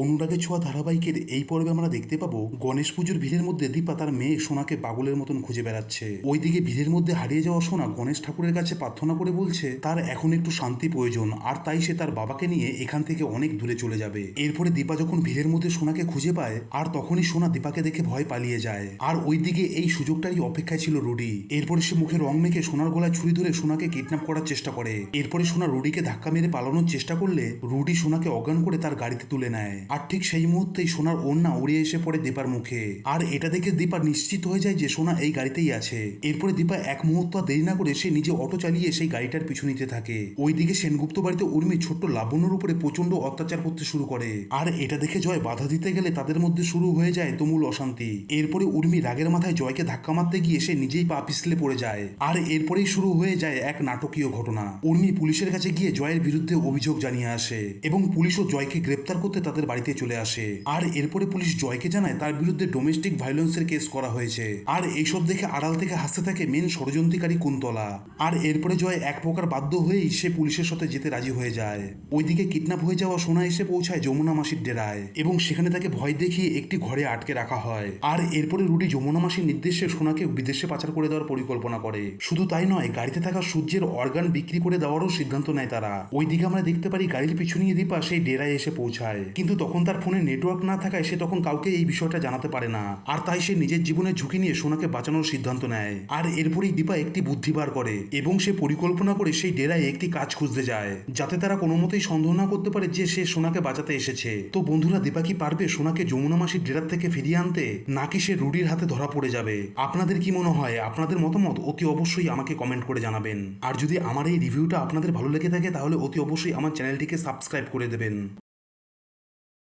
অনুরাগের ছোঁয়া ধারাবাহিকের এই পর্বে আমরা দেখতে পাবো গণেশ পুজোর ভিড়ের মধ্যে দীপা তার মেয়ে সোনাকে পাগলের মতন খুঁজে বেড়াচ্ছে। ওইদিকে ভিড়ের মধ্যে হারিয়ে যাওয়া সোনা গণেশ ঠাকুরের কাছে প্রার্থনা করে বলছে তার এখন একটু শান্তি প্রয়োজন, আর তাই সে তার বাবাকে নিয়ে এখান থেকে অনেক দূরে চলে যাবে। এরপরে দীপা যখন ভিড়ের মধ্যে সোনাকে খুঁজে পায়, আর তখনই সোনা দীপাকে দেখে ভয় পালিয়ে যায়। আর ওইদিকে এই সুযোগটারই অপেক্ষায় ছিল রুডি। এরপরে সে মুখে রং মেখে সোনার গলায় ছুরি ধরে সোনাকে কিডন্যাপ করার চেষ্টা করে। এরপরে সোনা রুডিকে ধাক্কা মেরে পালানোর চেষ্টা করলে রুডি সোনাকে অজ্ঞান করে তার গাড়িতে তুলে নেয়। আর ঠিক সেই মুহূর্তেই সোনার ওড়না উড়ে এসে পড়ে দীপার মুখে। আর এটা দেখে দীপা নিশ্চিত হয়ে যায় যে সোনা এই গাড়িতেই আছে। এরপরে দীপা এক মুহূর্ত দেরি না করে সে নিজে অটো চালিয়ে সেই গাড়িটার পিছু নিতে থাকে। ওইদিকে সেনগুপ্ত বাড়িতে উর্মি ছোট্ট লাবণ্যর উপরে প্রচন্ড অত্যাচার করতে শুরু করে। আর এটা দেখে জয় বাধা দিতে গেলে তাদের মধ্যে শুরু হয়ে যায় তুমুল অশান্তি। এরপরে উর্মি রাগের মাথায় জয়কে ধাক্কা মারতে গিয়ে সে নিজেই পা পিছলে পড়ে যায়। আর এরপরেই শুরু হয়ে যায় এক নাটকীয় ঘটনা। উর্মি পুলিশের কাছে গিয়ে জয়ের বিরুদ্ধে অভিযোগ জানিয়ে আসে এবং পুলিশও জয়কে গ্রেপ্তার করতে তাদের বাড়িতে চলে আসে। আর এরপরে পুলিশ জয়কে জানায় তার বিরুদ্ধে ডোমেস্টিক ভায়োলেন্সের কেস করা হয়েছে। আর এইসব দেখে আড়াল থেকে হাসতে থাকে মেন ষড়যন্ত্রকারী কুন্তলা। আর এরপরে জয় এক প্রকার বাধ্য হয়েই সে পুলিশের সাথে যেতে রাজি হয়ে যায়। ওইদিকে কিডন্যাপ হয়ে যাওয়া সোনা এসে পৌঁছায় যমুনা মাসির ডেরায় এবং সেখানে তাকে ভয় দেখিয়ে একটি ঘরে আটকে রাখা হয়। আর এরপরে রুডি যমুনা মাসির নির্দেশে সোনাকে বিদেশে পাচার করে দেওয়ার পরিকল্পনা করে। শুধু তাই নয়, গাড়িতে থাকা সূর্যের অর্গান বিক্রি করে দেওয়ারও সিদ্ধান্ত নেয় তারা। ওইদিকে আমরা দেখতে পারি গাড়ির পিছু নিয়ে দীপা সেই ডেরায় এসে পৌঁছায়, কিন্তু তখন তার ফোনে নেটওয়ার্ক না থাকায় সে তখন কাউকে এই বিষয়টা জানাতে পারে না। আর তাই সে নিজের জীবনের ঝুঁকি নিয়ে সোনাকে বাঁচানোর সিদ্ধান্ত নেয়। আর এরপরেই দীপা একটি বুদ্ধি বার করে এবং সে পরিকল্পনা করে সেই ডেরায় একটি কাজ খুঁজতে যায়, যাতে তারা কোনো মতেই সন্দেহ না করতে পারে যে সে সোনাকে বাঁচাতে এসেছে। তো বন্ধুরা, দীপা কি পারবে সোনাকে যমুনা মাসির ডেরার থেকে ফিরিয়ে আনতে, নাকি সে রুডির হাতে ধরা পড়ে যাবে? আপনাদের কি মনে হয়? আপনাদের মতামত অতি অবশ্যই আমাকে কমেন্ট করে জানাবেন। আর যদি আমার এই রিভিউটা আপনাদের ভালো লেগে থাকে তাহলে অতি অবশ্যই আমার চ্যানেলটিকে সাবস্ক্রাইব করে দেবেন।